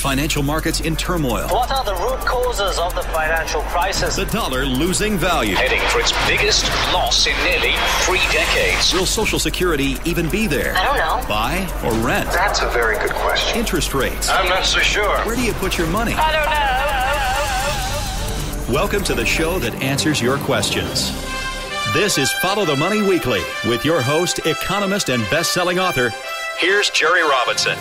financial markets in turmoil. What are the root causes of the financial crisis? The dollar losing value. Heading for its biggest loss in nearly 3 decades. Will Social Security even be there? I don't know. Buy or rent? That's a very good question. Interest rates. I'm not so sure. Where do you put your money? I don't know. Welcome to the show that answers your questions. This is Follow the Money Weekly with your host, economist, and best-selling author. Here's Jerry Robinson.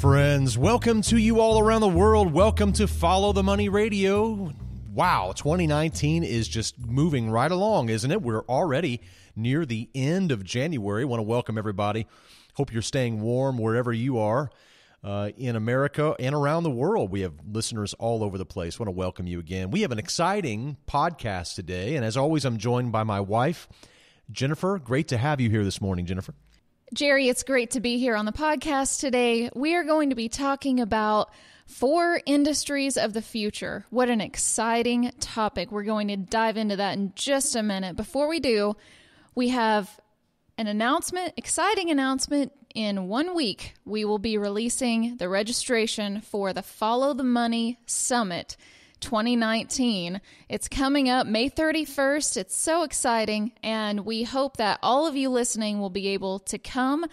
Friends, welcome to you all around the world. Welcome to Follow the Money Radio. Wow, 2019 is just moving right along, isn't it? We're already near the end of January. I want to welcome everybody. Hope you're staying warm wherever you are in America and around the world. We have listeners all over the place. I want to welcome you again. We have an exciting podcast today, and as always, I'm joined by my wife, Jennifer. Great to have you here this morning, Jennifer. Jerry, it's great to be here on the podcast today. We are going to be talking about 4 industries of the future. What an exciting topic. We're going to dive into that in just a minute. Before we do, we have an exciting announcement. In 1 week, we will be releasing the registration for the Follow the Money Summit 2019. It's coming up May 31st. It's so exciting, and we hope that all of you listening will be able to come.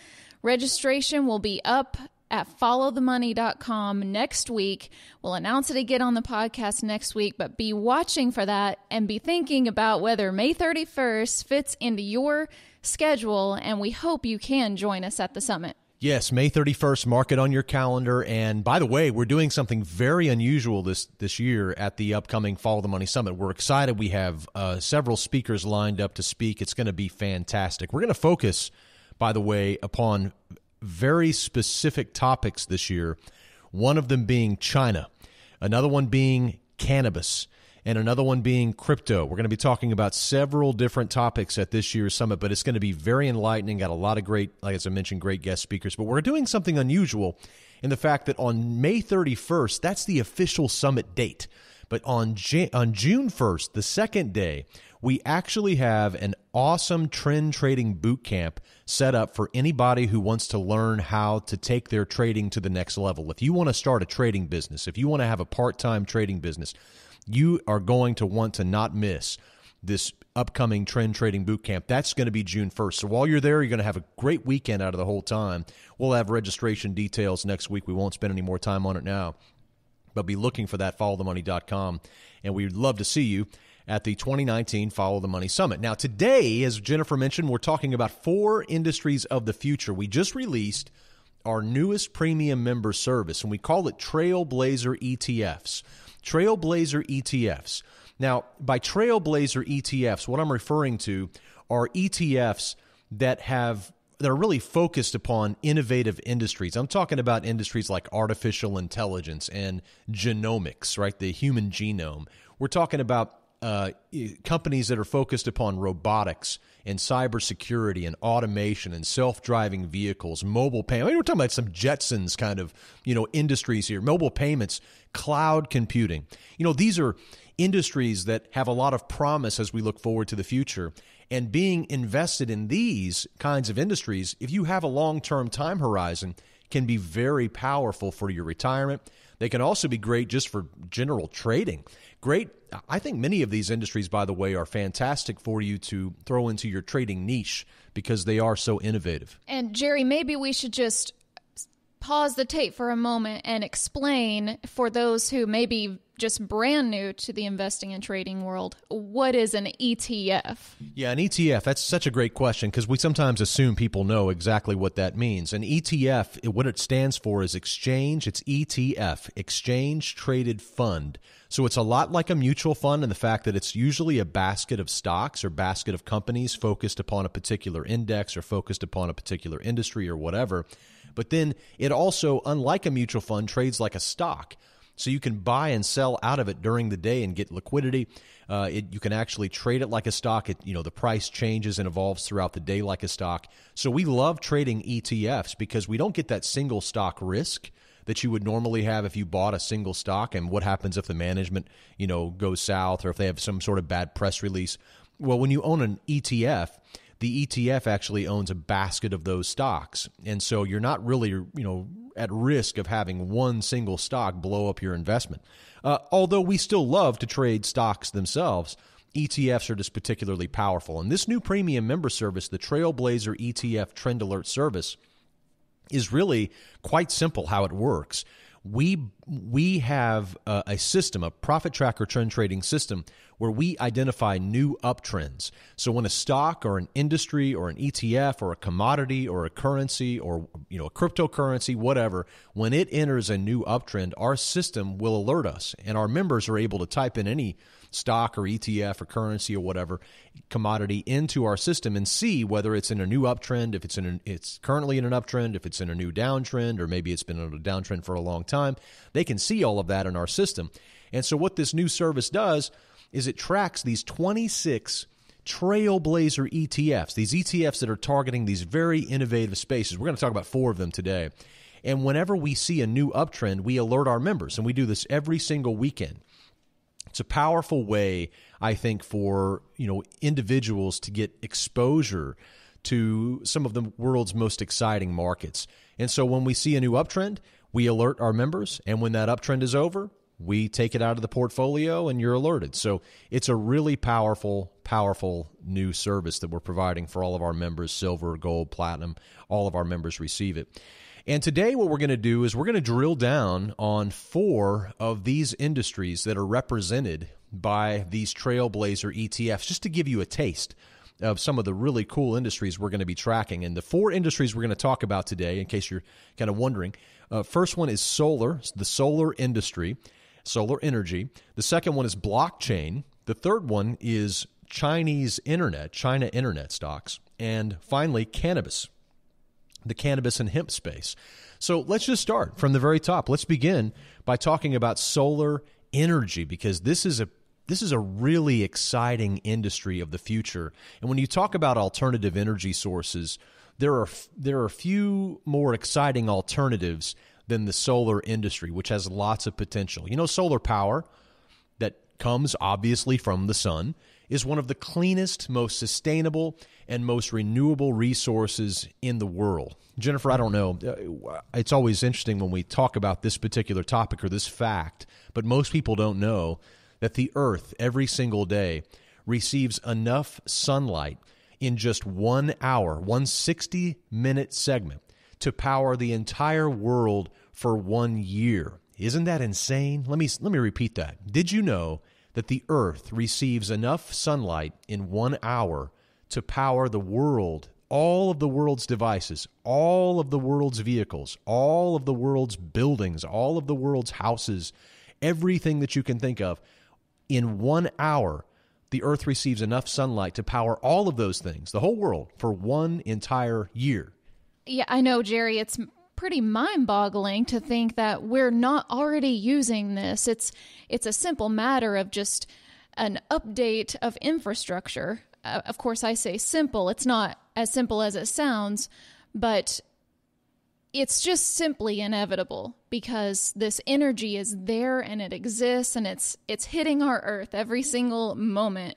Registration will be up at followthemoney.com next week. We'll announce it again on the podcast next week, but be watching for that and be thinking about whether May 31st fits into your schedule, and we hope you can join us at the summit. Yes, May 31st, mark it on your calendar. And by the way, we're doing something very unusual this year at the upcoming Follow the Money Summit. We're excited. We have several speakers lined up to speak. It's going to be fantastic. We're going to focus, by the way, upon very specific topics this year, one of them being China, another one being cannabis, and another one being crypto. We're going to be talking about several different topics at this year's summit, but it's going to be very enlightening. Got a lot of great, like as I mentioned, great guest speakers. But we're doing something unusual in the fact that on May 31st, that's the official summit date. But on June 1st, the second day, we actually have an awesome trend trading boot camp set up for anybody who wants to learn how to take their trading to the next level. If you want to start a trading business, if you want to have a part-time trading business, you are going to want to not miss this upcoming trend trading boot camp. That's going to be June 1st. So while you're there, you're going to have a great weekend out of the whole time. We'll have registration details next week. We won't spend any more time on it now, but be looking for that, followthemoney.com. And we'd love to see you at the 2019 Follow the Money Summit. Now, today, as Jennifer mentioned, we're talking about 4 industries of the future. We just released our newest premium member service, and we call it Trailblazer ETFs. Trailblazer ETFs. Now, by Trailblazer ETFs, what I'm referring to are ETFs that are really focused upon innovative industries. I'm talking about industries like artificial intelligence and genomics, right? The human genome. We're talking about companies that are focused upon robotics and cybersecurity and automation and self-driving vehicles, mobile payment. I mean, we're talking about some Jetsons kind of, industries here. Mobile payments, cloud computing. These are industries that have a lot of promise as we look forward to the future. And being invested in these kinds of industries, if you have a long-term time horizon, can be very powerful for your retirement. They can also be great just for general trading. Great. I think many of these industries, by the way, are fantastic for you to throw into your trading niche because they are so innovative. And Jerry, maybe we should just pause the tape for a moment and explain for those who may be just brand new to the investing and trading world, what is an ETF? Yeah, an ETF, that's such a great question because we sometimes assume people know exactly what that means. An ETF, what it stands for is exchange. It's ETF, Exchange Traded Fund. So it's a lot like a mutual fund in the fact that it's usually a basket of stocks or basket of companies focused upon a particular index or focused upon a particular industry or whatever. But then it also, unlike a mutual fund, trades like a stock. So you can buy and sell out of it during the day and get liquidity. You can actually trade it like a stock. The price changes and evolves throughout the day like a stock. So we love trading ETFs because we don't get that single stock risk that you would normally have if you bought a single stock. And what happens if the management, goes south, or if they have some sort of bad press release? Well, when you own an ETF, the ETF actually owns a basket of those stocks. And so you're not really, at risk of having one single stock blow up your investment. Although we still love to trade stocks themselves, ETFs are just particularly powerful. And this new premium member service, the Trailblazer ETF Trend Alert Service, is really quite simple how it works. We have a system, a profit tracker trend trading system, where we identify new uptrends. So when a stock or an industry or an ETF or a commodity or a currency or a cryptocurrency, whatever, when it enters a new uptrend, our system will alert us, and our members are able to type in any stock or ETF or currency or whatever commodity into our system and see whether it's in a new uptrend, if it's currently in an uptrend, if it's in a new downtrend, or maybe it's been in a downtrend for a long time. They can see all of that in our system. And so what this new service does is it tracks these 26 Trailblazer ETFs, these ETFs that are targeting these very innovative spaces. We're going to talk about 4 of them today. And whenever we see a new uptrend, we alert our members, and we do this every single weekend. It's a powerful way, I think, for individuals to get exposure to some of the world's most exciting markets. And so when we see a new uptrend, we alert our members, and when that uptrend is over, we take it out of the portfolio and you're alerted. So it's a really powerful new service that we're providing for all of our members, silver, gold, platinum. All of our members receive it. And today what we're going to do is we're going to drill down on 4 of these industries that are represented by these Trailblazer ETFs, just to give you a taste of some of the really cool industries we're going to be tracking. And the 4 industries we're going to talk about today, in case you're kind of wondering, first one is solar, the solar industry, solar energy. The second one is blockchain. The third one is China internet stocks. And finally, cannabis, the cannabis and hemp space. So let's just start from the very top. Let's begin by talking about solar energy, because this is a really exciting industry of the future. And when you talk about alternative energy sources, there are few more exciting alternatives than the solar industry, which has lots of potential. Solar power that comes obviously from the sun is one of the cleanest, most sustainable, and most renewable resources in the world. Jennifer, I don't know. It's always interesting when we talk about this particular topic or this fact, but most people don't know that the Earth every single day receives enough sunlight in just 1 hour, 1 60-minute segment, to power the entire world for 1 year. Isn't that insane? Let me repeat that. Did you know that the Earth receives enough sunlight in 1 hour to power the world, all of the world's devices, all of the world's vehicles, all of the world's buildings, all of the world's houses, everything that you can think of? In 1 hour, the Earth receives enough sunlight to power all of those things, the whole world, for 1 entire year. Yeah, I know, Jerry. It's pretty mind-boggling to think that we're not already using this. It's a simple matter of just an update of infrastructure. Of course, I say simple. It's not as simple as it sounds, but it's just simply inevitable because this energy is there and it exists and it's hitting our Earth every single moment.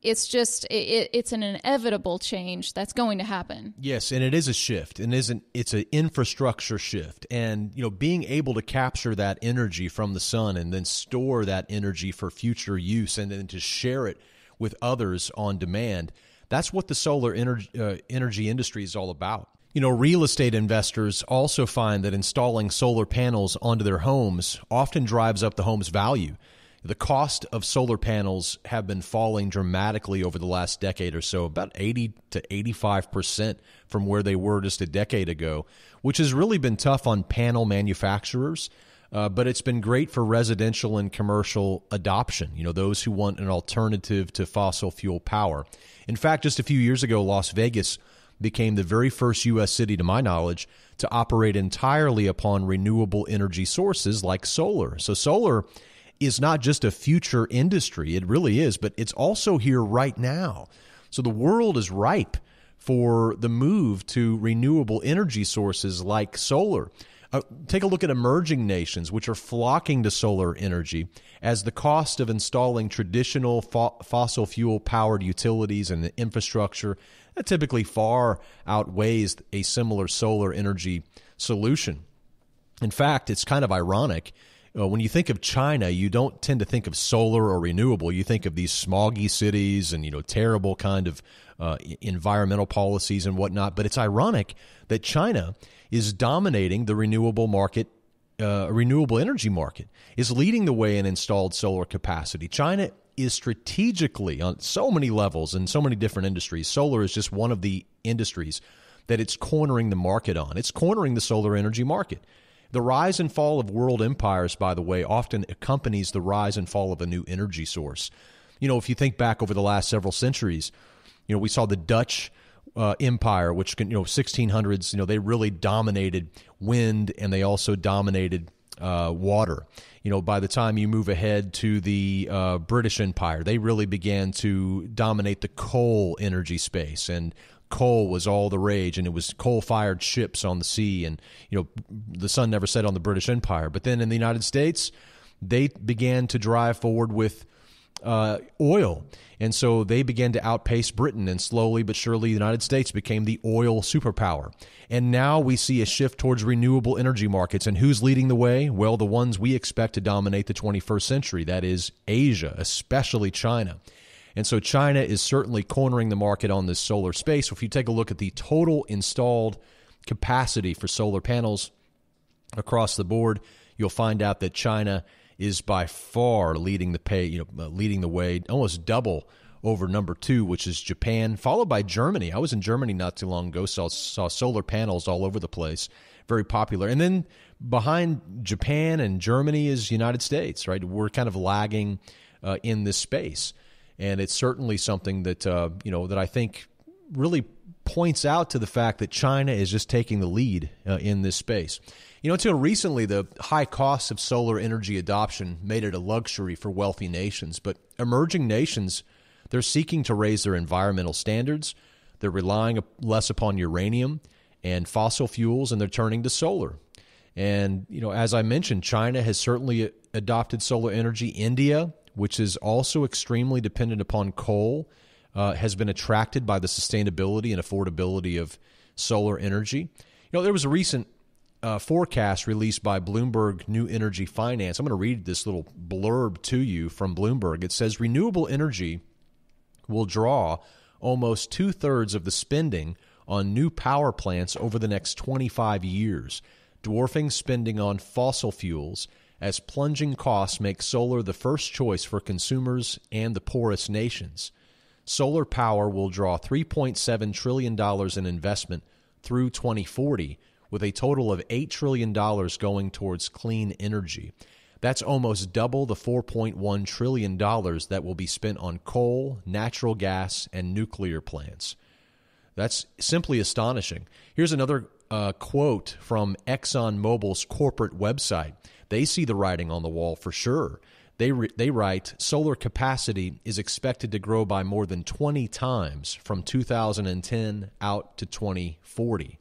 It's just, it's an inevitable change that's going to happen. Yes, and it is a shift, and it's an infrastructure shift. And, being able to capture that energy from the sun and then store that energy for future use and then to share it with others on demand, that's what the solar energy industry is all about. Real estate investors also find that installing solar panels onto their homes often drives up the home's value. The cost of solar panels have been falling dramatically over the last decade or so, about 80 to 85% from where they were just a decade ago, which has really been tough on panel manufacturers, but it's been great for residential and commercial adoption, those who want an alternative to fossil fuel power. In fact, just a few years ago, Las Vegas became the very first U.S. city, to my knowledge, to operate entirely upon renewable energy sources like solar. So solar is not just a future industry. It really is, but it's also here right now. So the world is ripe for the move to renewable energy sources like solar. Take a look at emerging nations, which are flocking to solar energy as the cost of installing traditional fossil fuel-powered utilities and infrastructure that typically far outweighs a similar solar energy solution. In fact, it's kind of ironic. When you think of China, you don't tend to think of solar or renewable. You think of these smoggy cities and, terrible kind of environmental policies and whatnot. But it's ironic that China is dominating the renewable market, renewable energy market, is leading the way in installed solar capacity. China is strategically on so many levels and so many different industries. Solar is just one of the industries that it's cornering the market on. It's cornering the solar energy market. The rise and fall of world empires, by the way, often accompanies the rise and fall of a new energy source. If you think back over the last several centuries, we saw the Dutch empire, which 1600s, they really dominated wind and they also dominated water. By the time you move ahead to the British Empire, they really began to dominate the coal energy space, and coal was all the rage, and it was coal-fired ships on the sea, and the sun never set on the British Empire. But then in the United States, they began to drive forward with oil, and so they began to outpace Britain, and slowly but surely the United States became the oil superpower. And now we see a shift towards renewable energy markets, and who's leading the way? Well, the ones we expect to dominate the 21st century, that is Asia, especially China. And so China is certainly cornering the market on this solar space. If you take a look at the total installed capacity for solar panels across the board, you'll find out that China is by far leading the way, almost double over number 2, which is Japan, followed by Germany. I was in Germany not too long ago, saw solar panels all over the place, very popular. And then behind Japan and Germany is United States, right? We're kind of lagging in this space. And it's certainly something that, that I think really points out to the fact that China is just taking the lead in this space. Until recently, the high costs of solar energy adoption made it a luxury for wealthy nations. But emerging nations, they're seeking to raise their environmental standards. They're relying less upon uranium and fossil fuels, and they're turning to solar. And, as I mentioned, China has certainly adopted solar energy. India, which is also extremely dependent upon coal, has been attracted by the sustainability and affordability of solar energy. There was a recent forecast released by Bloomberg New Energy Finance. I'm going to read this little blurb to you from Bloomberg. It says, renewable energy will draw almost 2/3 of the spending on new power plants over the next 25 years, dwarfing spending on fossil fuels, as plunging costs make solar the first choice for consumers and the poorest nations. Solar power will draw $3.7 trillion in investment through 2040, with a total of $8 trillion going towards clean energy. That's almost double the $4.1 trillion that will be spent on coal, natural gas, and nuclear plants. That's simply astonishing. Here's another quote from ExxonMobil's corporate website. They see the writing on the wall for sure. They write, solar capacity is expected to grow by more than 20 times from 2010 out to 2040.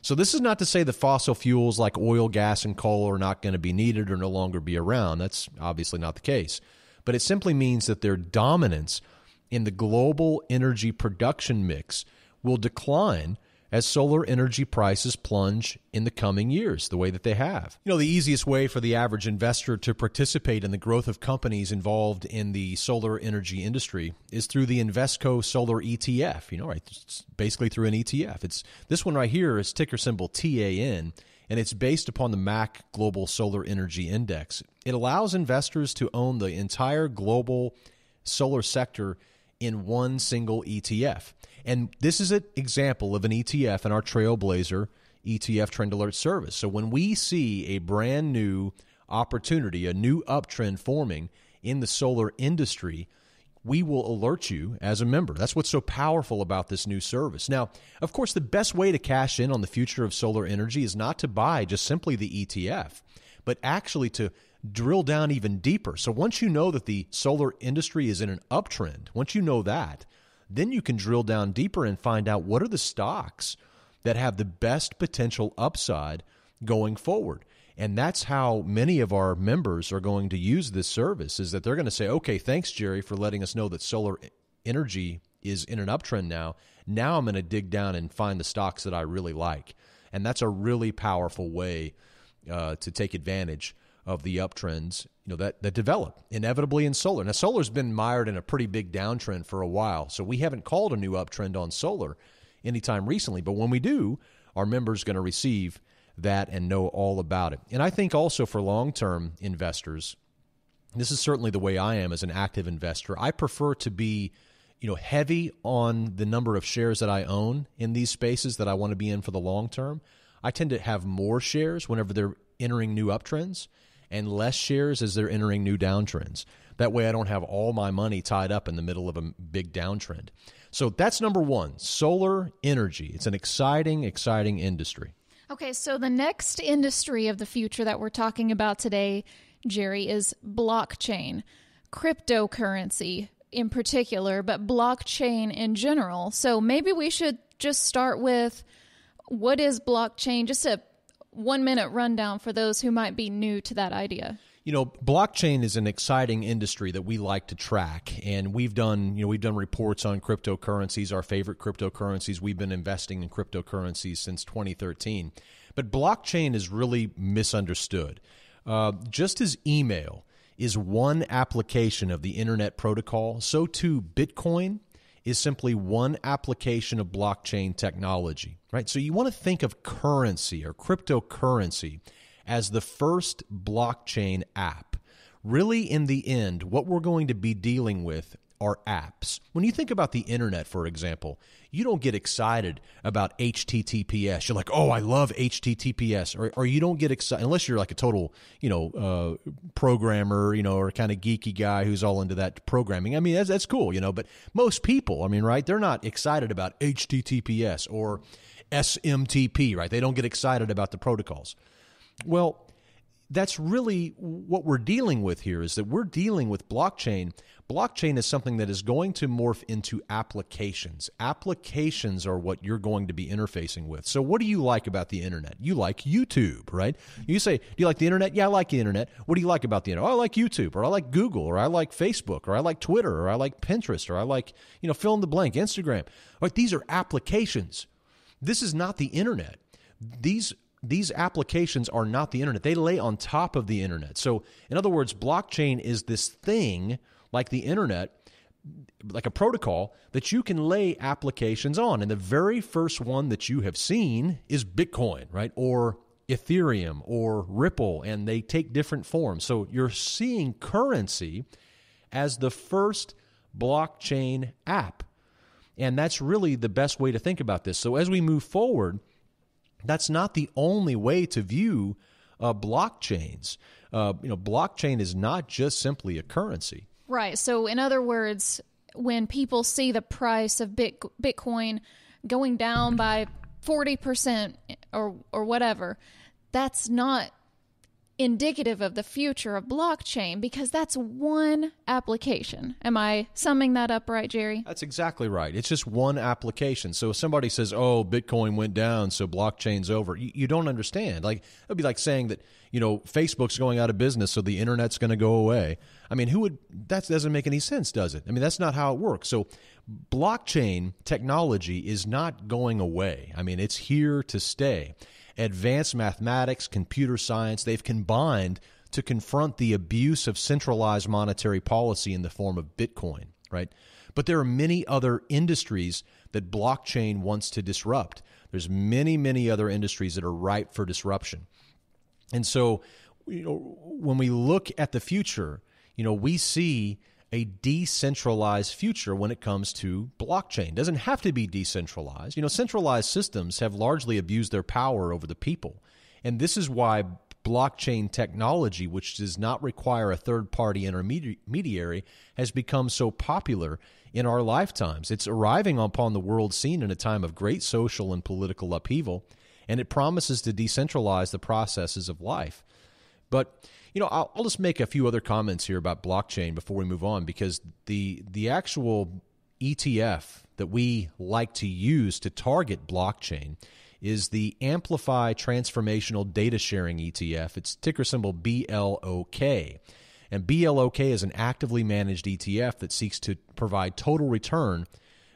So this is not to say that fossil fuels like oil, gas, and coal are not going to be needed or no longer be around. That's obviously not the case. But it simply means that their dominance in the global energy production mix will decline as solar energy prices plunge in the coming years, the way that they have. The easiest way for the average investor to participate in the growth of companies involved in the solar energy industry is through the Invesco Solar ETF, right? It's basically through an ETF. It's this one right here is ticker symbol TAN, and it's based upon the MAC Global Solar Energy Index. It allows investors to own the entire global solar sector in one single ETF. And this is an example of an ETF in our Trailblazer ETF Trend Alert service. So when we see a brand new opportunity, a new uptrend forming in the solar industry, we will alert you as a member. That's what's so powerful about this new service. Now, of course, the best way to cash in on the future of solar energy is not to buy just simply the ETF, but actually to drill down even deeper. So once you know that the solar industry is in an uptrend, once you know that, then you can drill down deeper and find out what are the stocks that have the best potential upside going forward. And that's how many of our members are going to use this service, is that they're going to say, okay, thanks, Jerry, for letting us know that solar energy is in an uptrend now. Now I'm going to dig down and find the stocks that I really like. And that's a really powerful way to take advantage of the uptrends, that develop inevitably in solar. Now, solar's been mired in a pretty big downtrend for a while, so we haven't called a new uptrend on solar anytime recently. But when we do, our members are going to receive that and know all about it. And I think also for long-term investors, this is certainly the way I am as an active investor. I prefer to be, heavy on the number of shares that I own in these spaces that I want to be in for the long term. I tend to have more shares whenever they're entering new uptrends and less shares as they're entering new downtrends. That way I don't have all my money tied up in the middle of a big downtrend. So that's number one, solar energy. It's an exciting, exciting industry. Okay, so the next industry of the future that we're talking about today, Jerry, is blockchain, cryptocurrency in particular, but blockchain in general. So maybe we should just start with what is blockchain, just a 1-minute rundown for those who might be new to that idea. Blockchain is an exciting industry that we like to track, and we've done reports on cryptocurrencies, our favorite cryptocurrencies. We've been investing in cryptocurrencies since 2013. But blockchain is really misunderstood. Just as email is one application of the internet protocol, so too Bitcoin is simply one application of blockchain technology, right? So you want to think of currency or cryptocurrency as the first blockchain app. Really, in the end, what we're going to be dealing with are apps. When you think about the internet, for example, you don't get excited about HTTPS. You're like, oh, I love HTTPS. Or you don't get excited, unless you're like a total, programmer, or kind of geeky guy who's all into that programming. I mean, that's cool, but most people, right, they're not excited about HTTPS or SMTP, right? They don't get excited about the protocols. Well, that's really what we're dealing with here, is that we're dealing with blockchain. Blockchain is something that is going to morph into applications. Applications are what you're going to be interfacing with. So what do you like about the internet? You like YouTube, right? You say, do you like the internet? Yeah, I like the internet. What do you like about the internet? Oh, I like YouTube, or I like Google, or I like Facebook, or I like Twitter, or I like Pinterest, or I like, fill in the blank, Instagram. Right? These are applications. This is not the internet. These applications are not the internet. They lay on top of the internet. So, in other words, blockchain is this thing like the internet, like a protocol that you can lay applications on. And the very first one that you have seen is Bitcoin, right? Or Ethereum or Ripple, and they take different forms. So you're seeing currency as the first blockchain app. And that's really the best way to think about this. So as we move forward, that's not the only way to view blockchains. Blockchain is not just simply a currency. Right. So in other words, when people see the price of Bitcoin going down by 40% or whatever, that's not indicative of the future of blockchain, because that's one application. Am I summing that up right, Jerry? That's exactly right. It's just one application. So if somebody says, oh, Bitcoin went down, so blockchain's over, you don't understand. Like, it'd be like saying that, Facebook's going out of business, so the internet's going to go away. I mean, that doesn't make any sense, does it? I mean, that's not how it works. So blockchain technology is not going away. I mean, it's here to stay. Advanced mathematics, computer science, they've combined to confront the abuse of centralized monetary policy in the form of Bitcoin, right? But there are many other industries that blockchain wants to disrupt. There's many, many other industries that are ripe for disruption. And so, when we look at the future, we see a decentralized future when it comes to blockchain. It doesn't have to be decentralized. Centralized systems have largely abused their power over the people. And this is why blockchain technology, which does not require a third-party intermediary, has become so popular in our lifetimes. It's arriving upon the world scene in a time of great social and political upheaval, and it promises to decentralize the processes of life. But, I'll just make a few other comments here about blockchain before we move on, because the actual ETF that we like to use to target blockchain is the Amplify Transformational Data Sharing ETF. It's ticker symbol BLOK. And BLOK is an actively managed ETF that seeks to provide total return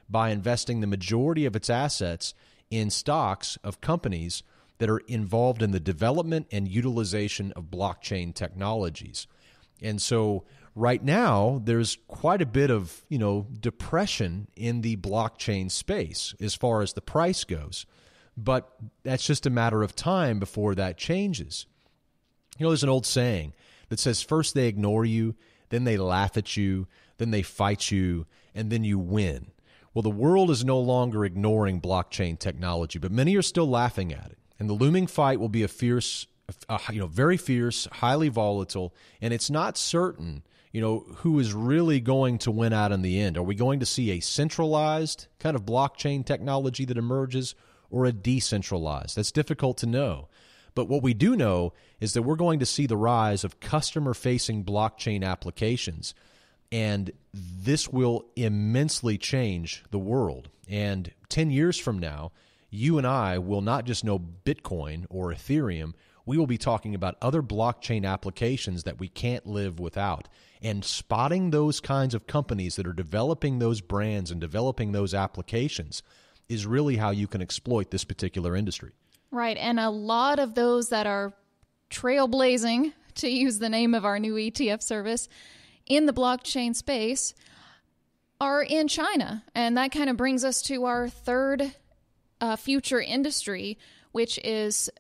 by investing the majority of its assets in stocks of companies that are involved in the development and utilization of blockchain technologies. And so right now, there's quite a bit of, depression in the blockchain space as far as the price goes. But that's just a matter of time before that changes. There's an old saying that says first they ignore you, then they laugh at you, then they fight you, and then you win. Well, the world is no longer ignoring blockchain technology, but many are still laughing at it. And the looming fight will be a fierce, very fierce, highly volatile, and it's not certain, who is really going to win out in the end. Are we going to see a centralized kind of blockchain technology that emerges, or a decentralized? That's difficult to know. But what we do know is that we're going to see the rise of customer-facing blockchain applications, and this will immensely change the world. And 10 years from now, you and I will not just know Bitcoin or Ethereum, we will be talking about other blockchain applications that we can't live without. And spotting those kinds of companies that are developing those brands and developing those applications is really how you can exploit this particular industry. Right, and a lot of those that are trailblazing, to use the name of our new ETF service, in the blockchain space are in China. And that kind of brings us to our third future industry, which is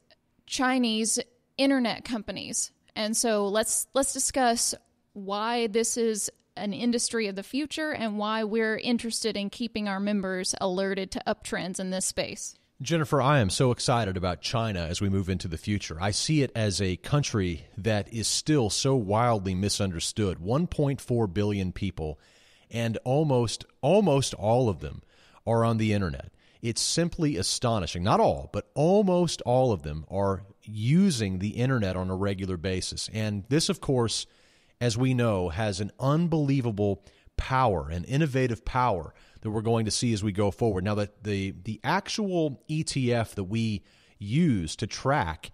Chinese internet companies. And so let's discuss why this is an industry of the future and why we're interested in keeping our members alerted to uptrends in this space. Jennifer, I am so excited about China as we move into the future. I see it as a country that is still so wildly misunderstood. 1.4 billion people, and almost all of them are on the internet. It's simply astonishing. Not all, but almost all of them are using the internet on a regular basis. And this, of course, as we know, has an unbelievable power, an innovative power that we're going to see as we go forward. Now, the actual ETF that we use to track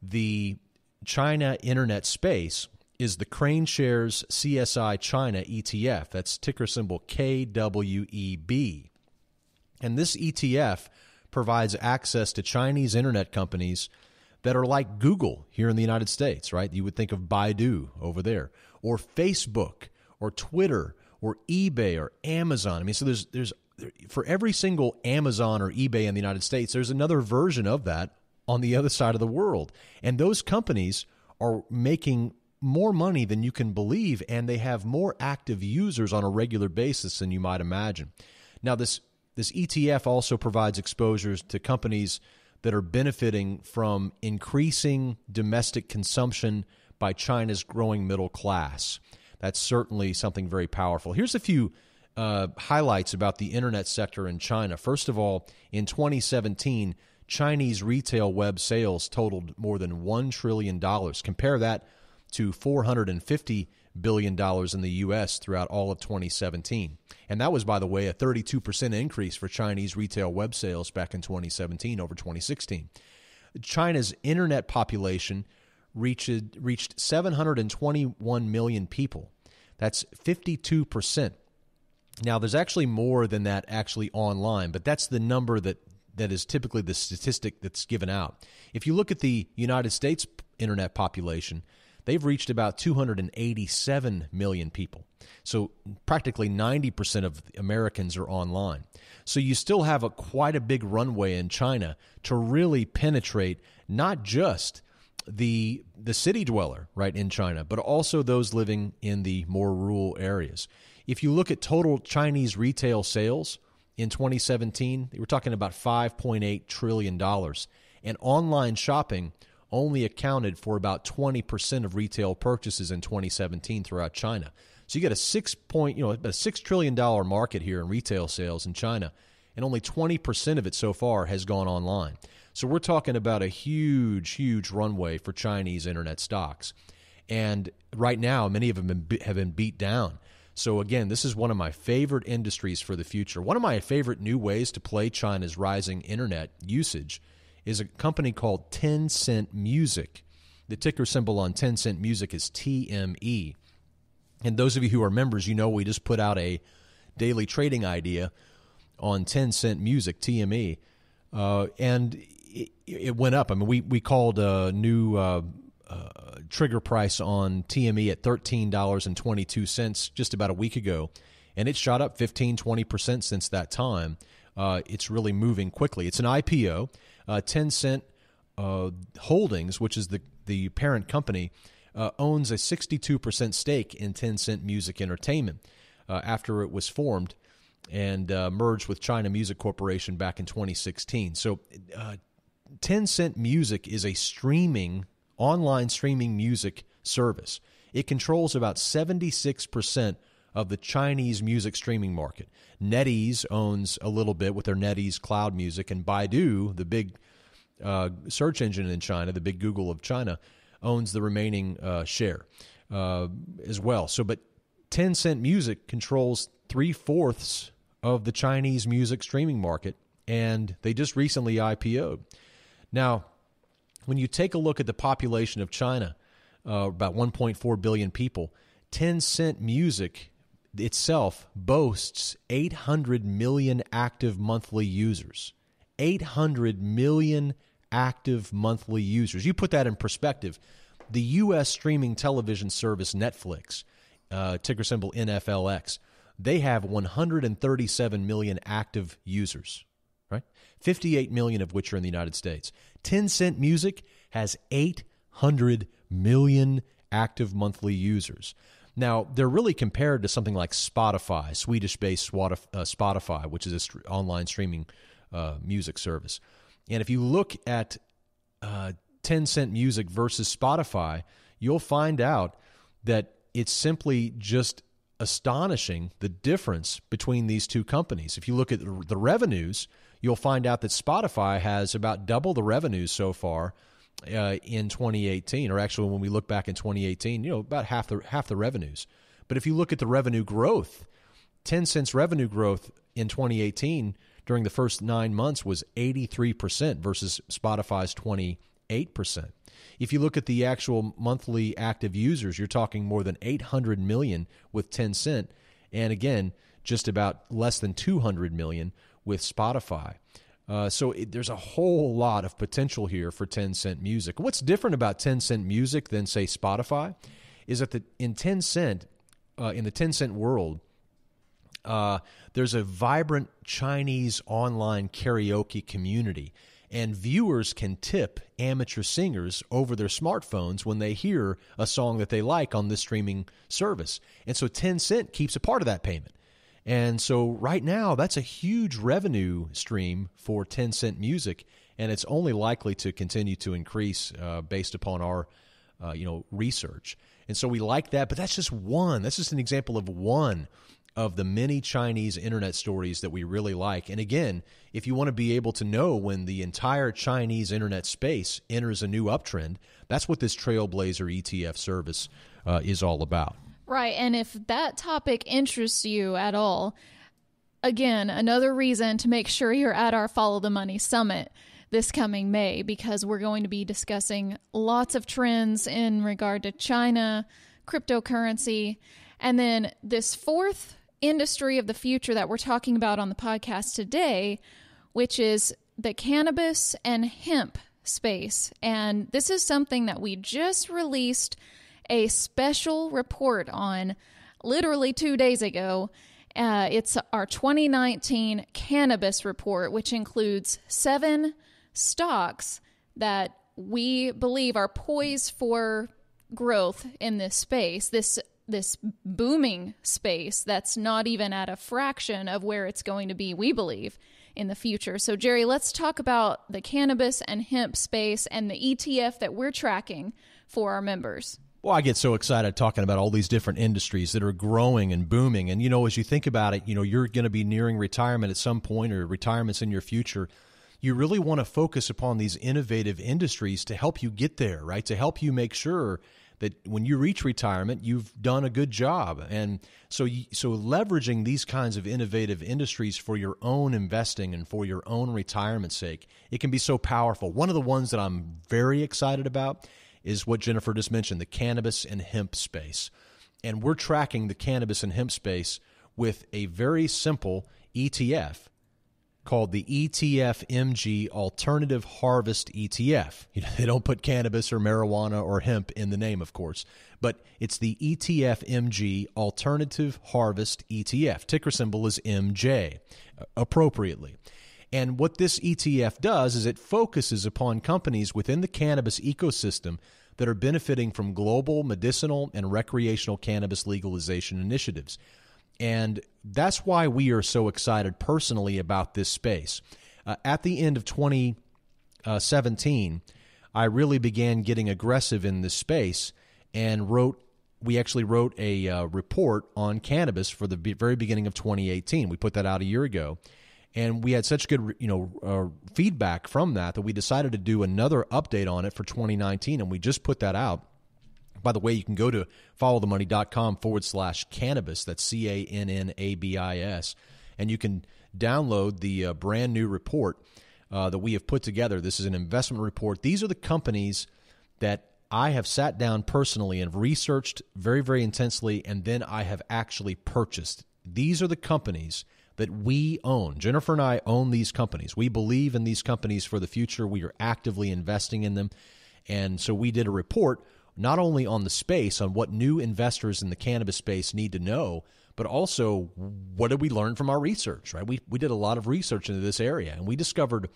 the China internet space is the Crane Shares CSI China ETF. That's ticker symbol KWEB. And this ETF provides access to Chinese internet companies that are like Google here in the United States, right? You would think of Baidu over there, or Facebook, or Twitter, or eBay, or Amazon. I mean, so there's for every single Amazon or eBay in the United States, there's another version of that on the other side of the world. And those companies are making more money than you can believe, and they have more active users on a regular basis than you might imagine. Now, this ETF also provides exposures to companies that are benefiting from increasing domestic consumption by China's growing middle class. That's certainly something very powerful. Here's a few highlights about the internet sector in China. First of all, in 2017, Chinese retail web sales totaled more than $1 trillion. Compare that to $450 billion in the U.S. throughout all of 2017. And that was, by the way, a 32% increase for Chinese retail web sales back in 2017 over 2016. China's internet population reached 721 million people. That's 52%. Now, there's actually more than that actually online, but that's the number that is typically the statistic that's given out. If you look at the United States internet population, they've reached about 287 million people. So practically 90% of Americans are online. So you still have quite a big runway in China to really penetrate not just the city dweller, right, in China, but also those living in the more rural areas. If you look at total Chinese retail sales in 2017, they were talking about $5.8 trillion. And online shopping only accounted for about 20% of retail purchases in 2017 throughout China. So you get a $6 trillion market here in retail sales in China, and only 20% of it so far has gone online. So we're talking about a huge, huge runway for Chinese internet stocks. And right now, many of them have been beat down. So again, this is one of my favorite industries for the future. One of my favorite new ways to play China's rising internet usage is a company called Tencent Music. The ticker symbol on Tencent Music is TME. And those of you who are members, you know we just put out a daily trading idea on Tencent Music, TME, and it went up. I mean, we called a new trigger price on TME at $13.22 just about a week ago, and it shot up 15-20% since that time. It's really moving quickly. It's an IPO. Tencent Holdings, which is the parent company, owns a 62% stake in Tencent Music Entertainment after it was formed and merged with China Music Corporation back in 2016. So Tencent Music is a online streaming music service. It controls about 76% of the Chinese music streaming market. NetEase owns a little bit with their NetEase Cloud Music, and Baidu, the big search engine in China, the big Google of China, owns the remaining share as well. So, but Tencent Music controls 3/4 of the Chinese music streaming market, and they just recently IPO'd. Now, when you take a look at the population of China, about 1.4 billion people, Tencent Music itself boasts 800 million active monthly users. 800 million active monthly users. You put that in perspective. The U.S. streaming television service Netflix, ticker symbol NFLX, they have 137 million active users, right? 58 million of which are in the United States. Tencent Music has 800 million active monthly users. Now, they're really compared to something like Spotify, Swedish-based Spotify, which is an online streaming music service. And if you look at Tencent Music versus Spotify, you'll find out that it's simply just astonishing the difference between these two companies. If you look at the revenues, you'll find out that Spotify has about double the revenues so far in 2018, or actually when we look back in 2018, about half the revenues. But if you look at the revenue growth, Tencent's revenue growth in 2018 during the first 9 months was 83% versus Spotify's 28%. If you look at the actual monthly active users, you're talking more than 800 million with Tencent, and again, just about less than 200 million with Spotify. So there's a whole lot of potential here for Tencent Music. What's different about Tencent Music than, say, Spotify is that in the Tencent world, there's a vibrant Chinese online karaoke community, and viewers can tip amateur singers over their smartphones when they hear a song that they like on this streaming service. And so Tencent keeps a part of that payment. And so right now, that's a huge revenue stream for Tencent Music, and it's only likely to continue to increase based upon our research. And so we like that, but that's just one. That's just an example of one of the many Chinese internet stories that we really like. And again, if you want to be able to know when the entire Chinese internet space enters a new uptrend, that's what this Trailblazer ETF service is all about. Right, and if that topic interests you at all, again, another reason to make sure you're at our Follow the Money Summit this coming May, because we're going to be discussing lots of trends in regard to China, cryptocurrency, and then this fourth industry of the future that we're talking about on the podcast today, which is the cannabis and hemp space. And this is something that we just released a special report on literally 2 days ago. It's our 2019 cannabis report, which includes 7 stocks that we believe are poised for growth in this space, this booming space that's not even at a fraction of where it's going to be, we believe, in the future. So, Jerry, let's talk about the cannabis and hemp space and the ETF that we're tracking for our members. Well, I get so excited talking about all these different industries that are growing and booming. And, as you think about it, you're going to be nearing retirement at some point, or retirement's in your future. You really want to focus upon these innovative industries to help you get there, right? To help you make sure that when you reach retirement, you've done a good job. And so leveraging these kinds of innovative industries for your own investing and for your own retirement's sake, it can be so powerful. One of the ones that I'm very excited about is what Jennifer just mentioned, the cannabis and hemp space. And we're tracking the cannabis and hemp space with a very simple ETF called the ftmG Alternative Harvest ETF. They don't put cannabis or marijuana or hemp in the name, of course, but it's the ftmG Alternative Harvest ETF. Ticker symbol is MJ, appropriately. And what this ETF does is it focuses upon companies within the cannabis ecosystem that are benefiting from global medicinal and recreational cannabis legalization initiatives. And that's why we are so excited personally about this space. At the end of 2017, I really began getting aggressive in this space and we actually wrote a report on cannabis for the very beginning of 2018. We put that out a year ago. And we had such good, feedback from that we decided to do another update on it for 2019, and we just put that out. By the way, you can go to followthemoney.com/cannabis. That's CANNABIS, and you can download the brand new report that we have put together. This is an investment report. These are the companies that I have sat down personally and researched very, very intensely, and then I have actually purchased. These are the companies that we own. Jennifer and I own these companies. We believe in these companies for the future. We are actively investing in them. And so we did a report not only on the space, on what new investors in the cannabis space need to know, but also what did we learn from our research, right? We did a lot of research into this area, and we discovered,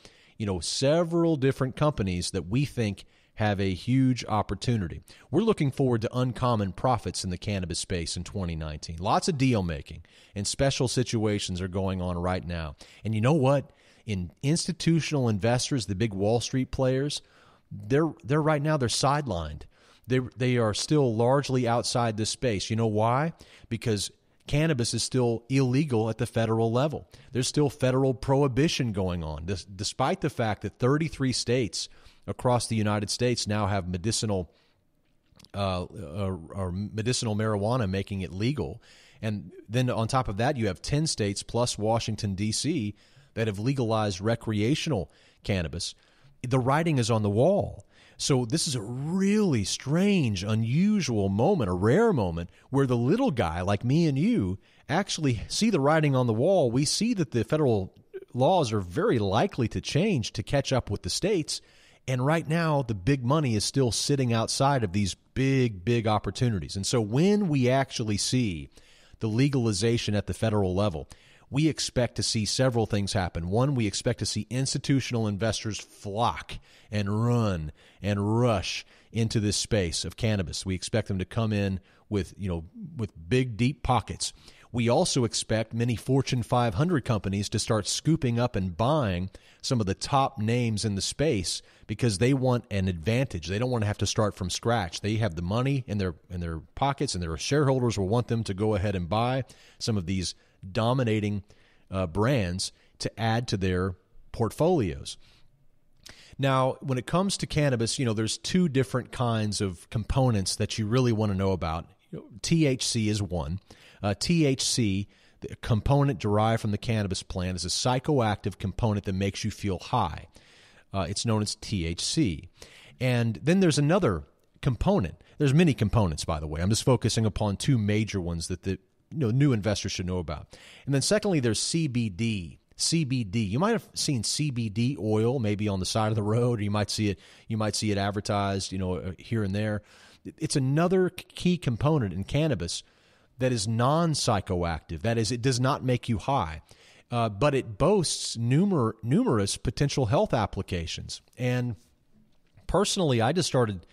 several different companies that we think have a huge opportunity. We're looking forward to uncommon profits in the cannabis space in 2019. Lots of deal making and special situations are going on right now. And you know what? In institutional investors, the big Wall Street players, they're right now, they're sidelined. They are still largely outside this space. You know why? Because cannabis is still illegal at the federal level. There's still federal prohibition going on, despite the fact that 33 states across the United States now have medicinal marijuana, making it legal. And then on top of that, you have 10 states plus Washington, D.C. that have legalized recreational cannabis. The writing is on the wall. So this is a really strange, unusual moment, a rare moment, where the little guy like me and you actually see the writing on the wall. We see that the federal laws are very likely to change to catch up with the states. And right now, the big money is still sitting outside of these big, big opportunities. And so when we actually see the legalization at the federal level, we expect to see several things happen. One, we expect to see institutional investors flock and run and rush into this space of cannabis. We expect them to come in with big, deep pockets. We also expect many Fortune 500 companies to start scooping up and buying some of the top names in the space because they want an advantage. They don't want to have to start from scratch. They have the money in their pockets, and their shareholders will want them to go ahead and buy some of these dominating brands to add to their portfolios. Now, when it comes to cannabis, there's two different kinds of components that you really want to know about. THC is one. THC, the component derived from the cannabis plant, is a psychoactive component that makes you feel high. It's known as THC. And then there's another component. There's many components, by the way. I'm just focusing upon two major ones that the new investors should know about. And then secondly, there's CBD. CBD. You might have seen CBD oil maybe on the side of the road, or you might see it advertised, here and there. It's another key component in cannabis that is non-psychoactive. That is, it does not make you high, but it boasts numerous potential health applications. And personally, I just started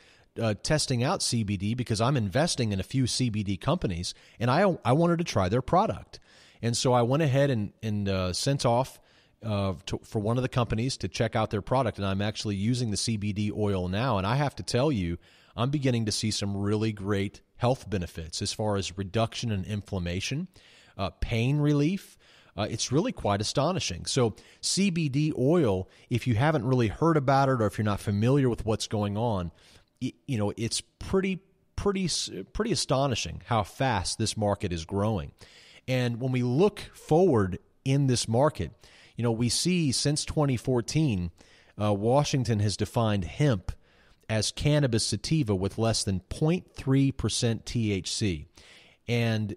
testing out CBD because I'm investing in a few CBD companies, and I wanted to try their product. And so I went ahead and sent off for one of the companies to check out their product, and I'm actually using the CBD oil now, and I have to tell you, I'm beginning to see some really great health benefits as far as reduction in inflammation, pain relief. It's really quite astonishing. So CBD oil, if you haven't really heard about it or if you're not familiar with what's going on, it's pretty astonishing how fast this market is growing. And when we look forward in this market, we see since 2014, Washington has defined hemp as cannabis sativa with less than 0.3% THC and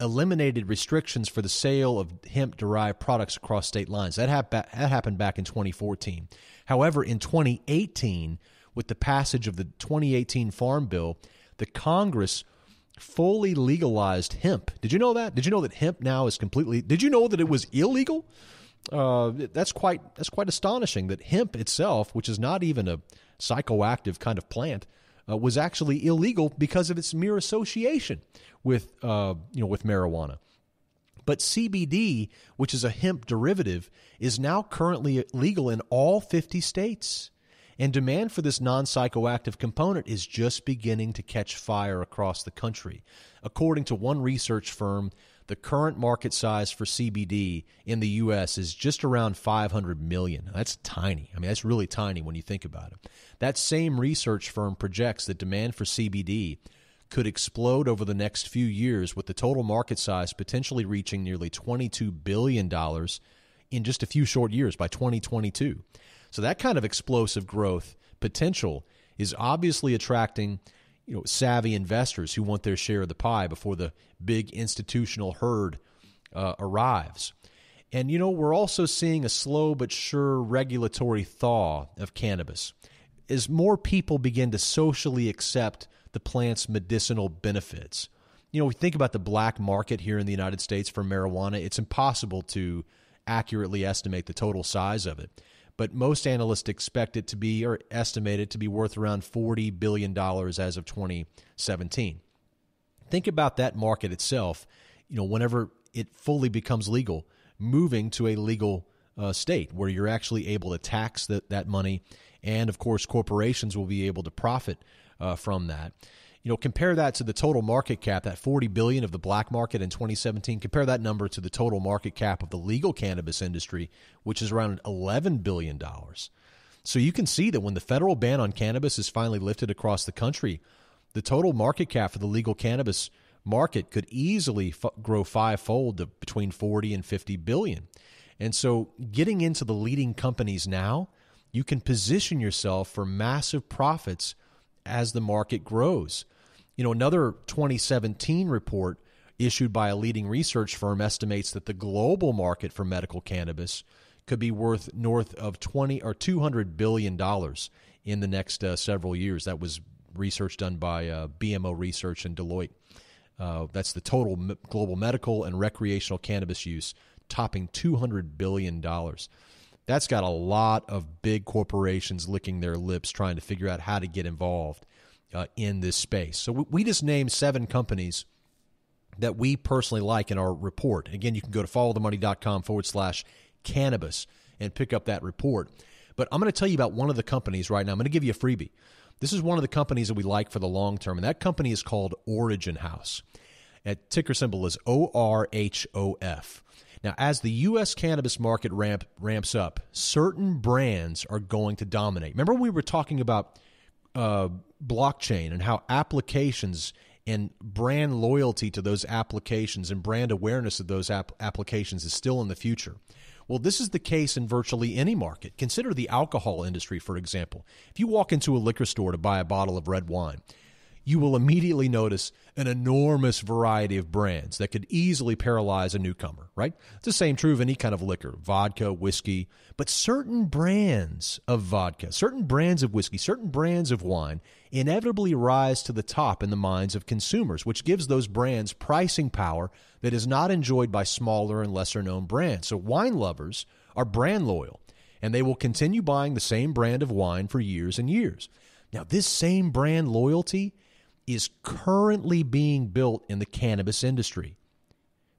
eliminated restrictions for the sale of hemp-derived products across state lines. That happened back in 2014. However, in 2018, with the passage of the 2018 Farm Bill, the Congress fully legalized hemp. Did you know that? Did you know that hemp now is completely? Did you know that it was illegal? That's quite astonishing that hemp itself, which is not even a psychoactive kind of plant, was actually illegal because of its mere association with marijuana. But CBD, which is a hemp derivative, is now currently legal in all 50 states. And demand for this non-psychoactive component is just beginning to catch fire across the country. According to one research firm, the current market size for CBD in the U.S. is just around $500 million. That's tiny. I mean, that's really tiny when you think about it. That same research firm projects that demand for CBD could explode over the next few years, with the total market size potentially reaching nearly $22 billion in just a few short years by 2022. So that kind of explosive growth potential is obviously attracting savvy investors who want their share of the pie before the big institutional herd arrives. And, we're also seeing a slow but sure regulatory thaw of cannabis as more people begin to socially accept the plant's medicinal benefits. We think about the black market here in the United States for marijuana. It's impossible to accurately estimate the total size of it. But most analysts expect it to be, or estimate it to be, worth around $40 billion as of 2017. Think about that market itself, whenever it fully becomes legal, moving to a legal state where you're actually able to tax that money. And, of course, corporations will be able to profit from that. Compare that to the total market cap, that $40 billion of the black market in 2017. Compare that number to the total market cap of the legal cannabis industry, which is around $11 billion. So you can see that when the federal ban on cannabis is finally lifted across the country, the total market cap for the legal cannabis market could easily grow fivefold to between 40 and 50 billion. And so getting into the leading companies now, you can position yourself for massive profits as the market grows. Another 2017 report issued by a leading research firm estimates that the global market for medical cannabis could be worth north of $200 billion in the next several years. That was research done by BMO Research and Deloitte. That's the total global medical and recreational cannabis use topping $200 billion. That's got a lot of big corporations licking their lips trying to figure out how to get involved in this space. So we just named 7 companies that we personally like in our report. Again, you can go to followthemoney.com/cannabis and pick up that report. But I'm going to tell you about one of the companies right now. I'm going to give you a freebie. This is one of the companies that we like for the long term, and that company is called Origin House. That ticker symbol is ORHOF. Now, as the U.S. cannabis market ramps up, certain brands are going to dominate. Remember we were talking about blockchain and how applications and brand loyalty to those applications and brand awareness of those applications is still in the future. Well, this is the case in virtually any market. Consider the alcohol industry, for example. If you walk into a liquor store to buy a bottle of red wine, you will immediately notice an enormous variety of brands that could easily paralyze a newcomer, right? It's the same true of any kind of liquor, vodka, whiskey, but certain brands of vodka, certain brands of whiskey, certain brands of wine inevitably rise to the top in the minds of consumers, which gives those brands pricing power that is not enjoyed by smaller and lesser known brands. So wine lovers are brand loyal, and they will continue buying the same brand of wine for years and years. Now, this same brand loyalty is currently being built in the cannabis industry.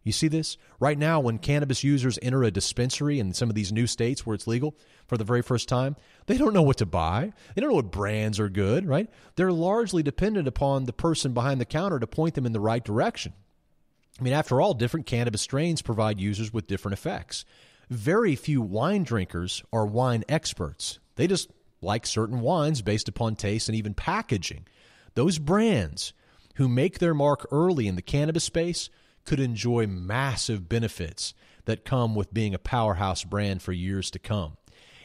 You see this? Right now, when cannabis users enter a dispensary in some of these new states where it's legal for the very first time, they don't know what to buy. They don't know what brands are good, right? They're largely dependent upon the person behind the counter to point them in the right direction. I mean, after all, different cannabis strains provide users with different effects. Very few wine drinkers are wine experts. They just like certain wines based upon taste and even packaging. Those brands who make their mark early in the cannabis space could enjoy massive benefits that come with being a powerhouse brand for years to come.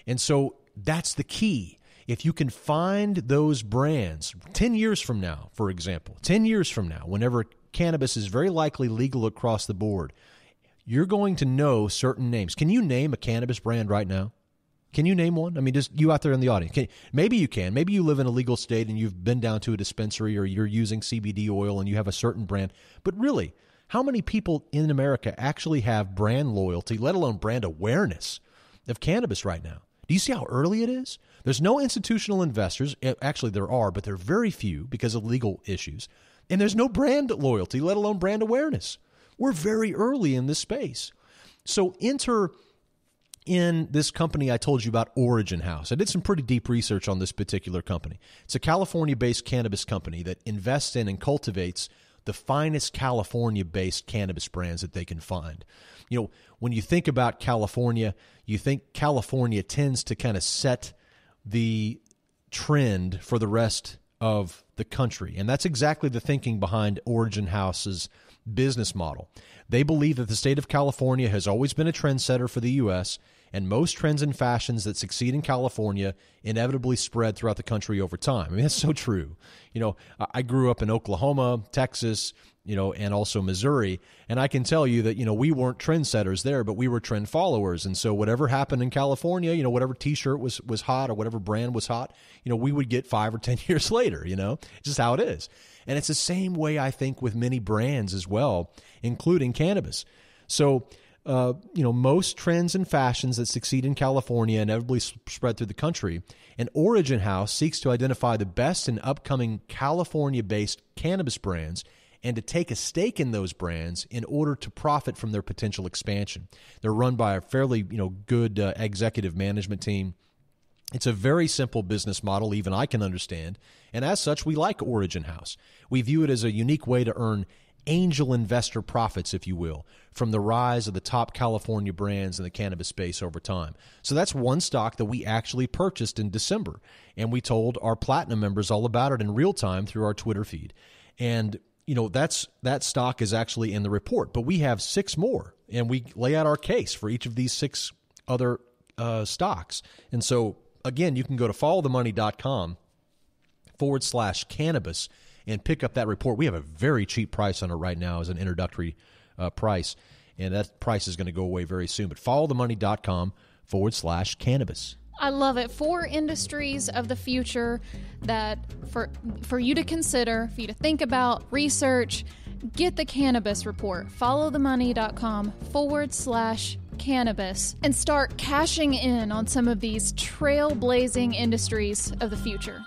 And so that's the key. If you can find those brands 10 years from now, for example, 10 years from now, whenever cannabis is very likely legal across the board, you're going to know certain names. Can you name a cannabis brand right now? Can you name one? I mean, just you out there in the audience. Maybe you can. Maybe you live in a legal state and you've been down to a dispensary or you're using CBD oil and you have a certain brand. But really, how many people in America actually have brand loyalty, let alone brand awareness of cannabis right now? Do you see how early it is? There's no institutional investors. Actually, there are, but they're very few because of legal issues. And there's no brand loyalty, let alone brand awareness. We're very early in this space. So enter in this company I told you about, Origin House. I did some pretty deep research on this particular company. It's a California-based cannabis company that invests in and cultivates the finest California-based cannabis brands that they can find. You know, when you think about California, you think California tends to kind of set the trend for the rest of the country. And that's exactly the thinking behind Origin House's business model. They believe that the state of California has always been a trendsetter for the U.S., and most trends and fashions that succeed in California inevitably spread throughout the country over time. I mean, that's so true. You know, I grew up in Oklahoma, Texas, you know, and also Missouri, and I can tell you that, you know, we weren't trendsetters there, but we were trend followers. And so whatever happened in California, you know, whatever T-shirt was hot or whatever brand was hot, you know, we would get 5 or 10 years later, you know. It's just how it is. And it's the same way, I think, with many brands as well, including cannabis. So, you know, most trends and fashions that succeed in California inevitably spread through the country. And Origin House seeks to identify the best and upcoming California-based cannabis brands and to take a stake in those brands in order to profit from their potential expansion. They're run by a fairly, you know, good executive management team. It's a very simple business model, even I can understand. And as such, we like Origin House. We view it as a unique way to earn angel investor profits, if you will, from the rise of the top California brands in the cannabis space over time. So that's one stock that we actually purchased in December, and we told our Platinum members all about it in real time through our Twitter feed. And, you know, that stock is actually in the report, but we have 6 more, and we lay out our case for each of these 6 other stocks. And so, again, you can go to followthemoney.com/cannabis and pick up that report. We have a very cheap price on it right now as an introductory price, and that price is going to go away very soon. But followthemoney.com/cannabis. I love it. 4 industries of the future that for you to consider, for you to think about, research. Get the cannabis report. Followthemoney.com/cannabis and start cashing in on some of these trailblazing industries of the future.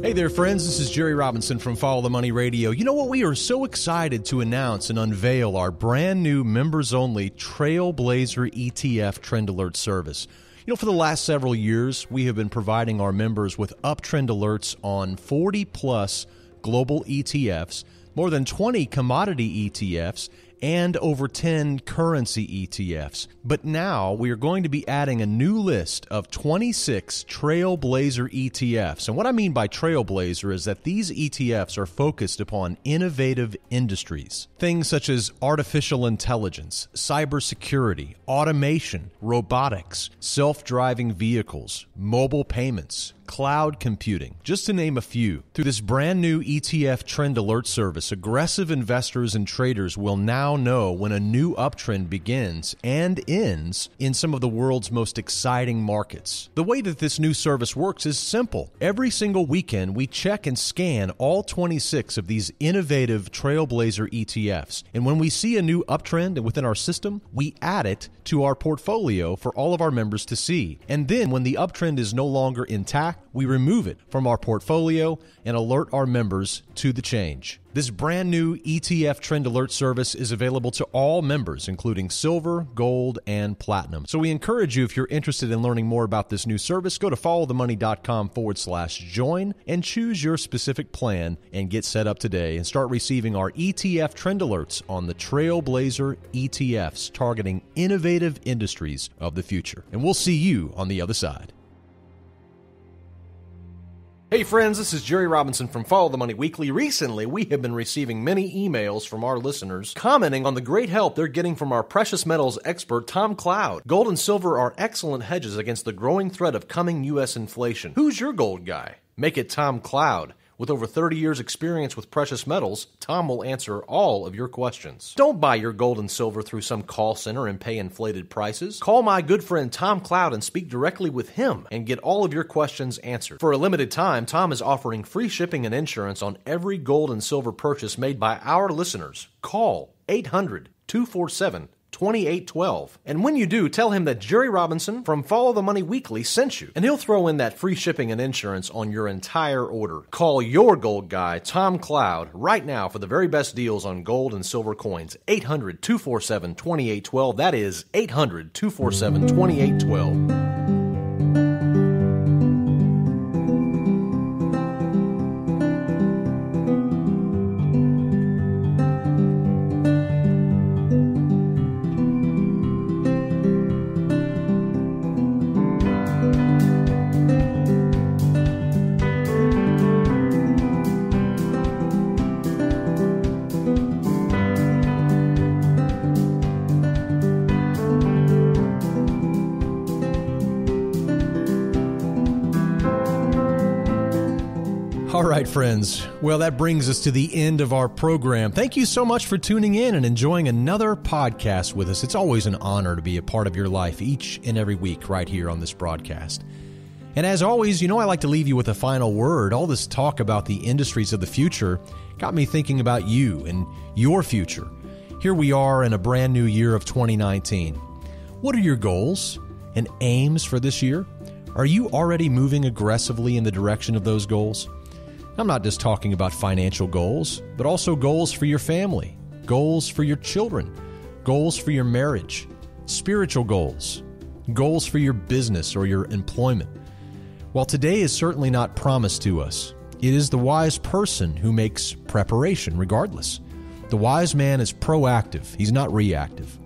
Hey there, friends. This is Jerry Robinson from Follow the Money Radio. You know what? We are so excited to announce and unveil our brand new members-only Trailblazer ETF Trend Alert service. You know, for the last several years, we have been providing our members with uptrend alerts on 40-plus global ETFs, more than 20 commodity ETFs, and over 10 currency ETFs. But now we are going to be adding a new list of 26 Trailblazer ETFs. And what I mean by Trailblazer is that these ETFs are focused upon innovative industries. Things such as artificial intelligence, cybersecurity, automation, robotics, self-driving vehicles, mobile payments, cloud computing, just to name a few. Through this brand new ETF trend alert service, aggressive investors and traders will now know when a new uptrend begins and ends in some of the world's most exciting markets. The way that this new service works is simple. Every single weekend, we check and scan all 26 of these innovative Trailblazer ETFs. And when we see a new uptrend within our system, we add it to our portfolio for all of our members to see. And then when the uptrend is no longer intact, we remove it from our portfolio and alert our members to the change. This brand new ETF Trend Alert service is available to all members, including silver, gold, and platinum. So we encourage you, if you're interested in learning more about this new service, go to followthemoney.com/join and choose your specific plan and get set up today and start receiving our ETF Trend Alerts on the Trailblazer ETFs, targeting innovative industries of the future. And we'll see you on the other side. Hey friends, this is Jerry Robinson from Follow the Money Weekly. Recently, we have been receiving many emails from our listeners commenting on the great help they're getting from our precious metals expert, Tom Cloud. Gold and silver are excellent hedges against the growing threat of coming U.S. inflation. Who's your gold guy? Make it Tom Cloud. With over 30 years' experience with precious metals, Tom will answer all of your questions. Don't buy your gold and silver through some call center and pay inflated prices. Call my good friend Tom Cloud and speak directly with him and get all of your questions answered. For a limited time, Tom is offering free shipping and insurance on every gold and silver purchase made by our listeners. Call 800-247-2812. And when you do, tell him that Jerry Robinson from Follow the Money Weekly sent you, and he'll throw in that free shipping and insurance on your entire order. Call your gold guy, Tom Cloud, right now for the very best deals on gold and silver coins. 800-247-2812. That is 800-247-2812. All right, friends. Well, that brings us to the end of our program. Thank you so much for tuning in and enjoying another podcast with us. It's always an honor to be a part of your life each and every week right here on this broadcast. And as always, I like to leave you with a final word. All this talk about the industries of the future got me thinking about you and your future. Here we are in a brand new year of 2019. What are your goals and aims for this year? Are you already moving aggressively in the direction of those goals? I'm not just talking about financial goals, but also goals for your family, goals for your children, goals for your marriage, spiritual goals, goals for your business or your employment. While today is certainly not promised to us, it is the wise person who makes preparation regardless. The wise man is proactive. He's not reactive.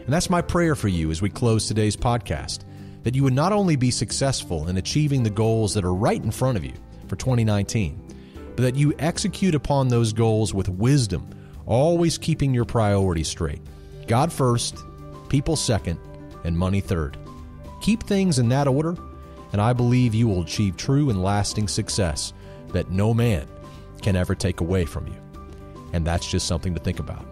And that's my prayer for you as we close today's podcast, that you would not only be successful in achieving the goals that are right in front of you for 2019, but that you execute upon those goals with wisdom, always keeping your priorities straight. God first, people second, and money third. Keep things in that order, and I believe you will achieve true and lasting success that no man can ever take away from you. And that's just something to think about.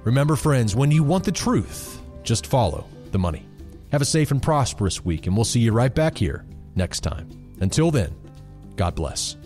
Remember, friends, when you want the truth, just follow the money. Have a safe and prosperous week, and we'll see you right back here next time. Until then, God bless.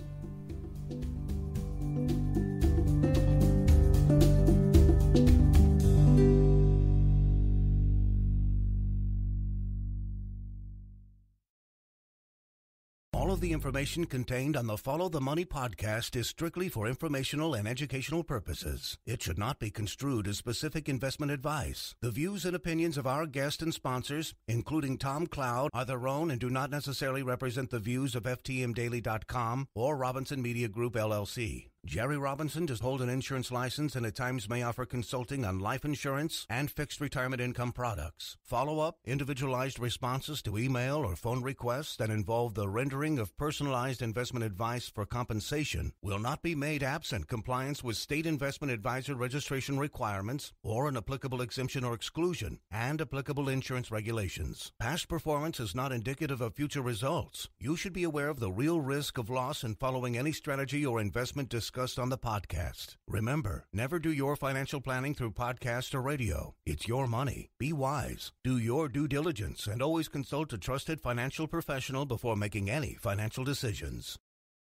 All of the information contained on the Follow the Money podcast is strictly for informational and educational purposes. It should not be construed as specific investment advice. The views and opinions of our guests and sponsors, including Tom Cloud, are their own and do not necessarily represent the views of ftmdaily.com or Robinson Media Group, LLC. Jerry Robinson does hold an insurance license and at times may offer consulting on life insurance and fixed retirement income products. Follow-up, individualized responses to email or phone requests that involve the rendering of personalized investment advice for compensation will not be made absent compliance with state investment advisor registration requirements or an applicable exemption or exclusion and applicable insurance regulations. Past performance is not indicative of future results. You should be aware of the real risk of loss in following any strategy or investment discussed on the podcast. Remember, never do your financial planning through podcast or radio. It's your money. Be wise. Do your due diligence and always consult a trusted financial professional before making any financial decisions.